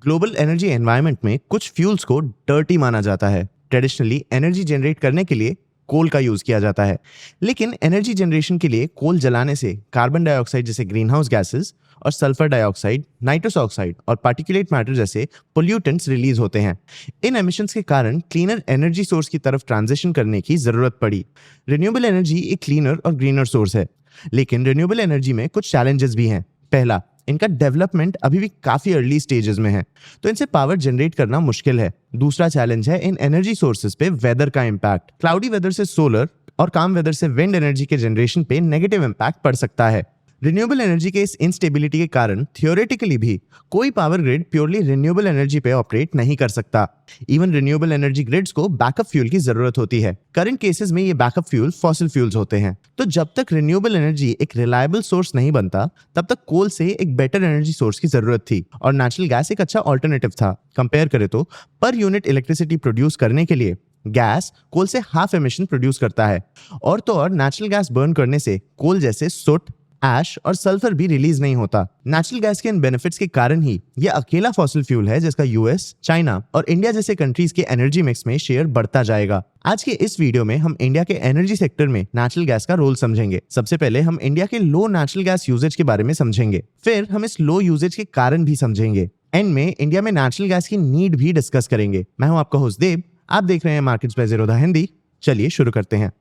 Global energy environment में कुछ fuels को डर्टी माना जाता है। ट्रेडिशनली एनर्जी जनरेट करने के लिए कोल का यूज किया जाता है, लेकिन एनर्जी जनरेशन के लिए कोल जलाने से कार्बन डाइऑक्साइड जैसे ग्रीन हाउस गैसेस और सल्फर डाइऑक्साइड, नाइट्रस ऑक्साइड और पार्टिकुलेट मैटर जैसे पोल्यूटेंट्स रिलीज होते हैं। इन एमिशंस के कारण क्लीनर एनर्जी सोर्स की तरफ ट्रांजिशन करने की जरूरत पड़ी। रिन्यूएबल एनर्जी एक क्लीनर और ग्रीनर सोर्स है, लेकिन रिन्यूएबल एनर्जी में कुछ चैलेंजेस भी हैं। पहला, इनका डेवलपमेंट अभी भी काफी अर्ली स्टेजेस में है, तो इनसे पावर जनरेट करना मुश्किल है। दूसरा चैलेंज है इन एनर्जी सोर्सेज पे वेदर का इम्पैक्ट। क्लाउडी वेदर से सोलर और काम वेदर से विंड एनर्जी के जनरेशन पे नेगेटिव इम्पैक्ट पड़ सकता है। रिन्यूएबल एनर्जी के इस इनस्टेबिलिटी के कारण थियोरेटिकली भी कोई power grid purely renewable energy पे ऑपरेट नहीं कर सकता। इवन रिन्यूएबल एनर्जी ग्रिड्स को बैकअप फ्यूल की जरूरत होती है। करंट केसेस में ये बैकअप फ्यूल फॉसिल फ्यूल्स होते हैं। तो जब तक रिन्यूएबल एनर्जी एक रिलायबल सोर्स नहीं बनता, तब तक कोल से एक बेटर एनर्जी सोर्स की जरूरत थी और नेचुरल गैस एक अच्छा ऑल्टरनेटिव था। कंपेयर करें तो पर यूनिट इलेक्ट्रिसिटी प्रोड्यूस करने के लिए गैस कोल से हाफ एमिशन प्रोड्यूस करता है। और तो और नेचुरल गैस बर्न करने से कोल जैसे सोट, ऐश और सल्फर भी रिलीज नहीं होता। नेचुरल गैस के इन बेनिफिट्स के कारण ही ये अकेला फॉसिल फ्यूल है जिसका यूएस, चाइना और इंडिया जैसे कंट्रीज के एनर्जी मिक्स में शेयर बढ़ता जाएगा। आज के इस वीडियो में हम इंडिया के एनर्जी सेक्टर में नेचुरल गैस का रोल समझेंगे। सबसे पहले हम इंडिया के लो नेचुरल गैस यूजेज के बारे में समझेंगे, फिर हम इस लो यूजेज के कारण भी समझेंगे। एंड में इंडिया में नेचुरल गैस की नीड भी डिस्कस करेंगे। मैं हूं आपका होस्ट देव, आप देख रहे हैं मार्केट्स बाय ज़ीरोधा हिंदी। चलिए शुरू करते हैं।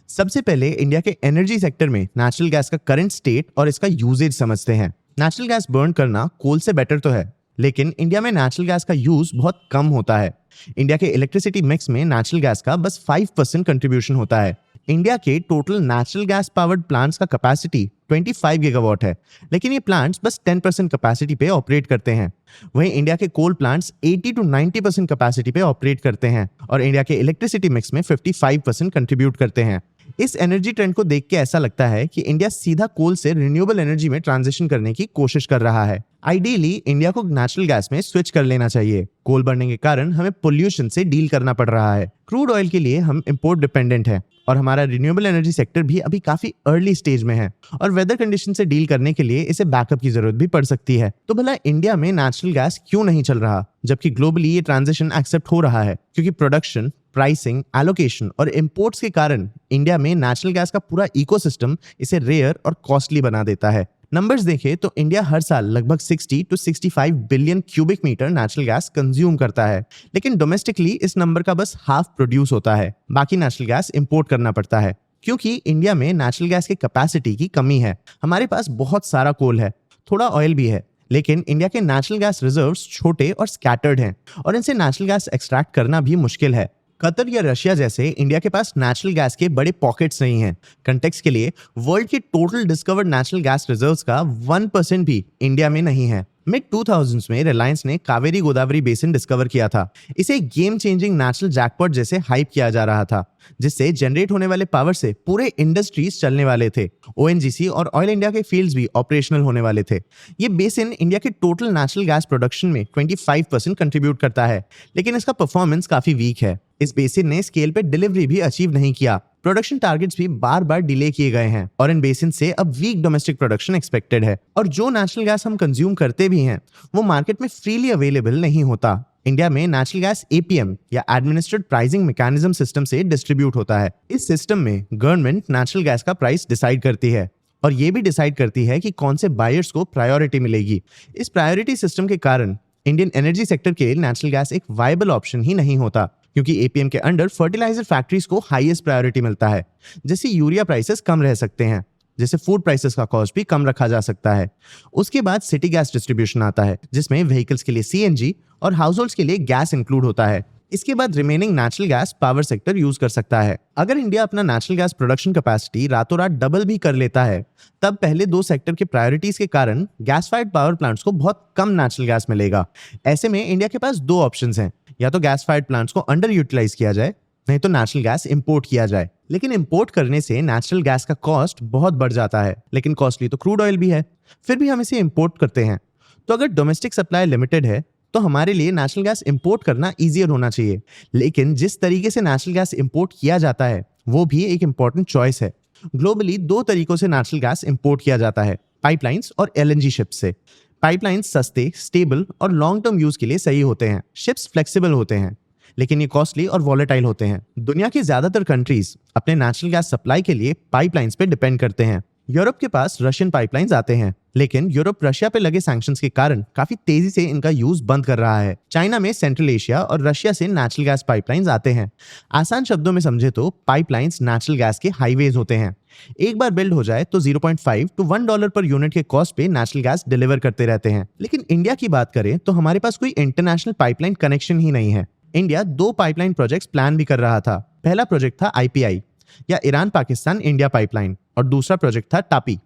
सबसे पहले इंडिया के एनर्जी सेक्टर में नेचुरल गैस का करंट स्टेट और इसका यूजेज समझते हैं। नेचुरल गैस बर्न करना कोल से बेटर तो है, लेकिन इंडिया में नेचुरल गैस का यूज बहुत कम होता है। इंडिया के इलेक्ट्रिसिटी मिक्स में नेचुरल गैस का बस 5% कंट्रीब्यूशन होता है। इंडिया के total natural gas powered plants का कैपेसिटी 25 गीगावाट है, लेकिन ये प्लांट्स बस 10% कैपेसिटी पे ऑपरेट करते हैं। वहीं इंडिया के कोल प्लांट्स 80 to 90% कैपेसिटी पे ऑपरेट करते हैं और इंडिया के इलेक्ट्रिसिटी मिक्स में 55% कंट्रीब्यूट करते हैं। इस एनर्जी ट्रेंड को देख के ऐसा लगता है कि इंडिया सीधा कोल से रिन्यूएबल एनर्जी में ट्रांजिशन करने की कोशिश कर रहा है। आइडियली इंडिया को नेचुरल गैस में स्विच कर लेना चाहिए। कोल बढ़ने के कारण हमें पोल्यूशन से डील करना पड़ रहा है। क्रूड ऑयल के लिए हम इंपोर्ट डिपेंडेंट हैं और हमारा रिन्यूएबल एनर्जी सेक्टर भी अभी काफी अर्ली स्टेज में है और वेदर कंडीशन से डील करने के लिए इसे बैकअप की जरूरत भी पड़ सकती है। तो भला इंडिया में नेचुरल गैस क्यों नहीं चल रहा, जबकि ग्लोबली ये ट्रांजिशन एक्सेप्ट हो रहा है? क्योंकि प्रोडक्शन, प्राइसिंग, एलोकेशन और इंपोर्ट्स के कारण इंडिया में नेचुरल गैस का पूरा इकोसिस्टम इसे रेयर और कॉस्टली बना देता है। नंबर्स देखें तो इंडिया हर साल लगभग 60 to 65 billion cubic metre natural gas consume करता है, लेकिन डोमेस्टिकली इस नंबर का बस हाफ प्रोड्यूस होता है। बाकी नेचुरल गैस इंपोर्ट करना पड़ता है क्योंकि इंडिया में नेचुरल गैस की कैपेसिटी की कमी है। हमारे पास बहुत सारा कोल है, थोड़ा ऑयल भी है, लेकिन इंडिया के नेचुरल गैस रिजर्व्स छोटे और स्कैटर्ड हैं और इनसे नेचुरल गैस एक्सट्रैक्ट करना भी मुश्किल है। कतर या रशिया जैसे इंडिया के पास नेचुरल गैस के बड़े पॉकेट्स नहीं हैं। कंटेक्स्ट के लिए वर्ल्ड के total discovered natural gas reserves का 1% भी इंडिया में नहीं है। मिड 2000s में रिलायंस ने कावेरी गोदावरी बेसिन डिस्कवर किया था। इसे गेम चेंजिंग नेचुरल जैकपॉट जैसे हाइप किया जा रहा था, जिससे जनरेट होने वाले पावर से पूरे इंडस्ट्रीज चलने वाले थे। ओएनजीसी और ऑयल इंडिया के फील्ड्स भी ऑपरेशनल होने वाले थे। ये बेसिन इंडिया के टोटल नेचुरल गैस प्रोडक्शन में 25% कंट्रीब्यूट करता है, लेकिन इसका परफॉर्मेंस काफी वीक है। इस बेसिन ने स्केल पे डिलीवरी भी अचीव नहीं किया। प्रोडक्शन टारगेट्स भी बार बार डिले किए गए हैं और इन बेसिन से अब वीक डोमेस्टिक प्रोडक्शन एक्सपेक्टेड है। और जो नेचुरल गैस हम कंज्यूम करते भी हैं, वो मार्केट में फ्रीली अवेलेबल नहीं होता। इंडिया में नेचुरल गैस एपीएम या एडमिनिस्ट्रेड प्राइसिंग मैकेनिज्म सिस्टम से डिस्ट्रीब्यूट होता है। इस सिस्टम में गवर्नमेंट नेचुरल गैस का प्राइस डिसाइड करती है और ये भी डिसाइड करती है कि कौन से बायर्स को प्रायोरिटी मिलेगी। इस प्रायोरिटी सिस्टम के कारण इंडियन एनर्जी सेक्टर के लिए नेचुरल गैस एक वायबल ऑप्शन ही नहीं होता, क्योंकि एपीएम के अंडर फर्टिलाइजर फैक्ट्रीज को हाईएस्ट प्रायोरिटी मिलता है। जैसे यूरिया प्राइसेस कम रह सकते हैं, जैसे फूड प्राइसेस का कॉस्ट भी कम रखा जा सकता है। उसके बाद सिटी गैस डिस्ट्रीब्यूशन आता है, जिसमें व्हीकल्स के लिए सीएनजी और हाउसहोल्ड्स के लिए गैस इंक्लूड होता है। इसके बाद remaining natural gas power sector use कर सकता है। अगर इंडिया अपना नेचुरल गैस प्रोडक्शन कैपेसिटी रातों रात डबल भी कर लेता है, तब पहले दो सेक्टर के प्रायोरिटीज के कारण गैस फायर्ड पावर प्लांट्स को बहुत कम नेचुरल गैस मिलेगा। ऐसे में इंडिया के पास दो ऑप्शंस हैं, या तो गैस फायर्ड प्लांट्स को अंडर यूटिलाइज किया जाए, नहीं तो नेचुरल गैस इंपोर्ट किया जाए। लेकिन इंपोर्ट करने से नेचुरल गैस का कॉस्ट बहुत बढ़ जाता है, लेकिन कॉस्टली तो क्रूड ऑयल भी है, फिर भी हम इसे इंपोर्ट करते हैं। तो अगर डोमेस्टिक सप्लाई लिमिटेड है, तो हमारे लिए नेचुरल गैस इंपोर्ट करना ईजियर होना चाहिए। लेकिन जिस तरीके से नेचुरल गैस इंपोर्ट किया जाता है, वो भी एक इंपॉर्टेंट चॉइस है। ग्लोबली दो तरीकों से नेचुरल गैस इंपोर्ट किया जाता है। पाइपलाइंस और एलएनजी शिप्स से। पाइपलाइंस सस्ते, स्टेबल और लॉन्ग टर्म यूज के लिए सही होते हैं। शिप्स फ्लेक्सिबल होते हैं, लेकिन ये कॉस्टली और वॉलेटाइल होते हैं। दुनिया की ज्यादातर कंट्रीज अपने नेचुरल गैस सप्लाई के लिए पाइपलाइंस पे डिपेंड करते हैं। यूरोप के पास रशियन पाइपलाइंस आते हैं, लेकिन यूरोप रशिया पे लगे सैंक्शंस के कारण काफी तेजी से इनका यूज बंद कर रहा है। चाइना में सेंट्रल एशिया और रशिया से नेचुरल गैस पाइपलाइंस आते हैं। आसान शब्दों में समझे तो पाइपलाइंस नेचुरल गैस के हाईवेज होते हैं। एक बार बिल्ड हो जाए तो 0.5 to $1 पर यूनिट के कॉस्ट पे नेचुरल गैस डिलीवर करते रहते हैं। लेकिन इंडिया की बात करें तो हमारे पास कोई इंटरनेशनल पाइपलाइन कनेक्शन ही नहीं है। इंडिया 2 पाइपलाइन प्रोजेक्ट्स प्लान भी कर रहा था। पहला प्रोजेक्ट था IPI या ईरान पाकिस्तान इंडिया पाइपलाइन, और दूसरा प्रोजेक्ट था टापी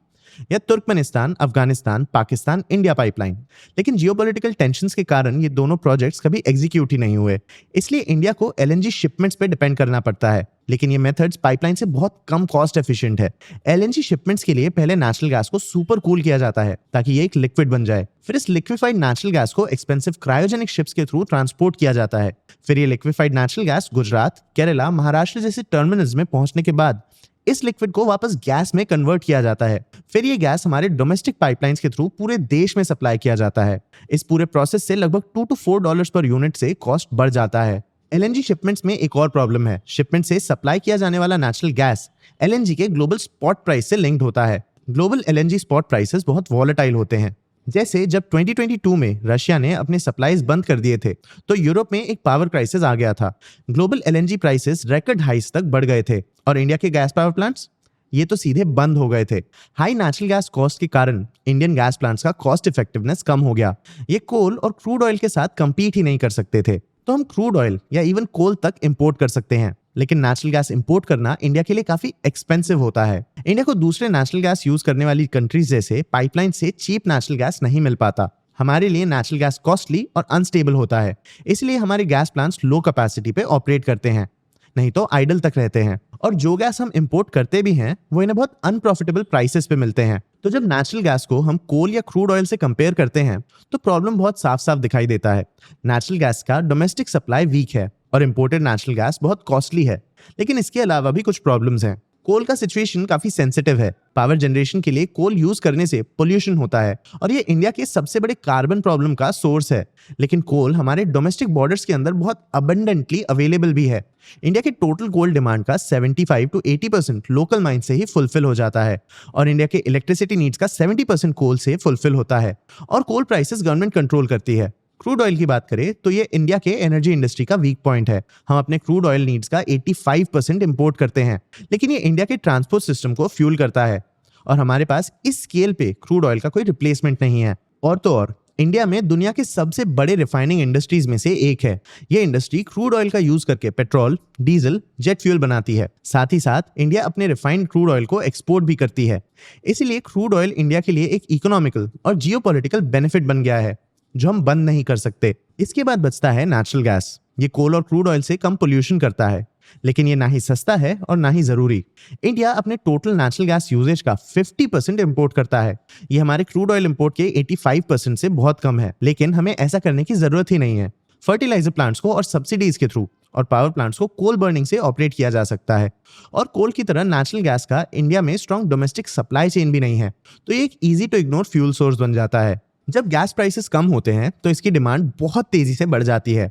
या Turkmenistan Afghanistan Pakistan India pipeline. लेकिन जियोपॉलिटिकल टेंशंस के कारण ये दोनों प्रोजेक्ट्स कभी एग्जीक्यूट ही नहीं हुए। इसलिए इंडिया को LNG शिपमेंट्स पे डिपेंड करना पड़ता है। लेकिन ये मेथड्स पाइपलाइन से बहुत कम कॉस्ट एफिशिएंट है। LNG शिपमेंट्स के लिए पहले नेचुरल गैस को सुपर कूल किया जाता है ताकि ये एक लिक्विड बन जाए। फिर इस लिक्विफाइड नेचुरल गैस को एक्सपेंसिव क्रायोजेनिक शिप्स के थ्रू ट्रांसपोर्ट किया जाता है। फिर ये liquefied natural gas Gujarat, Kerala, Maharashtra जैसे टर्मिनल्स में पहुंचने के बाद इस लिक्विड को वापस गैस में कन्वर्ट किया जाता है। फिर ये गैस हमारे डोमेस्टिक पाइपलाइंस के थ्रू पूरे देश में सप्लाई किया जाता है। इस पूरे प्रोसेस से लगभग $2 to $4 पर यूनिट से कॉस्ट बढ़ जाता है। LNG शिपमेंट्स में एक और प्रॉब्लम है। शिपमेंट से सप्लाई किया जाने वाला नेचुरल गैस LNG के ग्लोबल स्पॉट प्राइस से लिंक्ड होता है। ग्लोबल LNG स्पॉट प्राइसेस बहुत वॉलेटाइल होते हैं। जैसे जब 2022 में रशिया ने अपने सप्लाईज बंद कर दिए थे तो यूरोप में एक पावर क्राइसिस आ गया था। ग्लोबल LNG प्राइसेस रिकॉर्ड हाइस तक बढ़ गए थे और इंडिया के गैस पावर प्लांट्स ये तो सीधे बंद हो गए थे। हाई नेचुरल गैस कॉस्ट के कारण इंडियन गैस प्लांट्स का कॉस्ट इफेक्टिवनेस कम हो गया। ये कोल और क्रूड ऑयल के साथ कंपीट ही नहीं कर सकते थे। तो हम क्रूड ऑयल या इवन कोल तक इंपोर्ट कर सकते हैं, लेकिन नेचुरल गैस इंपोर्ट करना इंडिया के लिए काफी एक्सपेंसिव होता है। इंडिया को दूसरे नेचुरल गैस यूज करने वाली कंट्रीज जैसे पाइपलाइन से चीप नेचुरल गैस नहीं मिल पाता। हमारे लिए नेचुरल गैस कॉस्टली और अनस्टेबल होता है, इसलिए हमारे गैस प्लांट्स लो कैपेसिटी पे ऑपरेट करते हैं, नहीं तो आइडल तक रहते हैं। और जो गैस हम इंपोर्ट करते भी हैं वो इन्हें बहुत अनप्रॉफिटेबल प्राइसेस पे मिलते हैं। तो जब नेचुरल गैस को हम कोल या क्रूड ऑयल से कंपेयर करते हैं तो प्रॉब्लम बहुत साफ साफ दिखाई देता है। नेचुरल गैस का डोमेस्टिक सप्लाई वीक है और इंपोर्टेड नेचुरल गैस बहुत कॉस्टली है। लेकिन इसके अलावा भी कुछ प्रॉब्लम्स हैं। कोल का सिचुएशन काफी सेंसिटिव है। पावर जनरेशन के लिए कोल यूज करने से पोल्यूशन होता है और ये इंडिया के सबसे बड़े कार्बन प्रॉब्लम का सोर्स है। लेकिन कोल हमारे डोमेस्टिक बॉर्डर्स के अंदर बहुत अबंडेंटली अवेलेबल भी है। इंडिया के टोटल कोल डिमांड का 75 to 80% लोकल माइन से ही फुलफिल हो जाता है और इंडिया के इलेक्ट्रिसिटी नीड्स का 70% कोल से फुलफिल होता है। और कोल प्राइसेस गवर्नमेंट कंट्रोल करती है। क्रूड ऑयल की बात करें तो ये इंडिया के एनर्जी इंडस्ट्री का वीक पॉइंट है। हम अपने क्रूड ऑयल नीड्स का 85% इंपोर्ट करते हैं, लेकिन ये इंडिया के ट्रांसपोर्ट सिस्टम को फ्यूल करता है और हमारे पास इस स्केल पे क्रूड ऑयल का कोई रिप्लेसमेंट नहीं है। और तो और इंडिया में दुनिया के सबसे बड़े रिफाइनिंग इंडस्ट्रीज में से एक है। ये इंडस्ट्री क्रूड ऑयल का यूज करके पेट्रोल, डीजल, जेट फ्यूल बनाती है। साथ ही साथ इंडिया अपने रिफाइंड क्रूड ऑयल को एक्सपोर्ट भी करती है। इसीलिए क्रूड ऑयल इंडिया के लिए एक इकोनॉमिकल और जियोपॉलिटिकल बेनिफिट बन गया है जो हम बंद नहीं कर सकते। इसके बाद बचता है नेचुरल गैस। ये कोल और क्रूड ऑयल से कम पोल्यूशन करता है, लेकिन ये ना ही सस्ता है और ना ही जरूरी। इंडिया अपने टोटल नेचुरल गैस यूजेज का 50% इंपोर्ट करता है। ये हमारे क्रूड ऑयल इंपोर्ट के 85% से बहुत कम है, लेकिन हमें ऐसा करने की जरूरत ही नहीं है। फर्टिलाइजर प्लांट्स को और सब्सिडीज के थ्रू और पावर प्लांट्स को कोल बर्निंग से ऑपरेट किया जा सकता है। और कोल की तरह नेचुरल गैस का इंडिया में स्ट्रॉन्ग डोमेस्टिक सप्लाई चेन भी नहीं है, तो ये एक easy to ignore fuel source बन जाता है। जब गैस प्राइसेस कम होते हैं तो इसकी डिमांड बहुत तेजी से बढ़ जाती है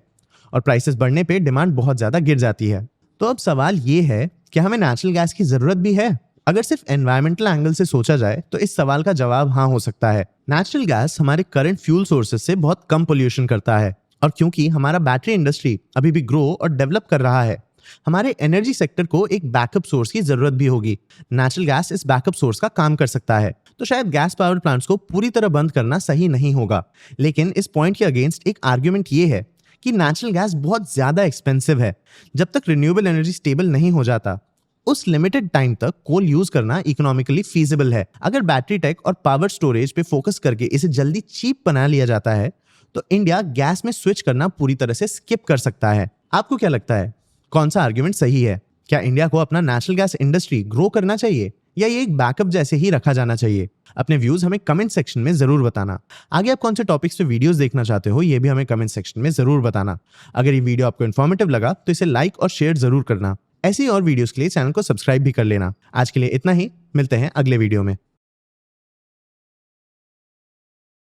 और प्राइसेस बढ़ने पे डिमांड बहुत ज्यादा गिर जाती है। तो अब सवाल ये है कि हमें नेचुरल गैस की जरूरत भी है? अगर सिर्फ एनवायरमेंटल एंगल से सोचा जाए तो इस सवाल का जवाब हाँ हो सकता है। नेचुरल गैस हमारे करंट फ्यूल सोर्सेज से बहुत कम पोल्यूशन करता है और क्योंकि हमारा बैटरी इंडस्ट्री अभी भी ग्रो और डेवलप कर रहा है, हमारे एनर्जी सेक्टर को एक बैकअप सोर्स की जरूरत भी होगी। नेचुरल गैस इस बैकअप सोर्स का काम कर सकता है। तो शायद गैस पावर प्लांट्स को पूरी तरह बंद करना सही नहीं होगा, लेकिन इस पॉइंट के अगेंस्ट एक आर्ग्यूमेंट ये है कि नेचुरल गैस बहुत ज्यादा एक्सपेंसिव है। जब तक रिन्यूएबल एनर्जी स्टेबल नहीं हो जाता उस लिमिटेड टाइम तक कोल यूज करना इकोनॉमिकली फीजिबल है। अगर बैटरी टेक और पावर स्टोरेज पे फोकस करके इसे जल्दी चीप बना लिया जाता है तो इंडिया गैस में स्विच करना पूरी तरह से स्किप कर सकता है। आपको क्या लगता है, कौन सा आर्ग्यूमेंट सही है? क्या इंडिया को अपना नेचुरल गैस इंडस्ट्री ग्रो करना चाहिए या ये एक बैकअप जैसे ही रखा जाना चाहिए? अपने व्यूज हमें कमेंट सेक्शन में जरूर बताना। आगे आप कौन से टॉपिक्स पे वीडियोस देखना चाहते हो ये भी हमें कमेंट सेक्शन में जरूर बताना। अगर ये वीडियो आपको इन्फॉर्मेटिव लगा तो इसे लाइक और शेयर जरूर करना। ऐसी और वीडियोस के लिए चैनल को सब्सक्राइब भी कर लेना। आज के लिए इतना ही, मिलते हैं अगले वीडियो में।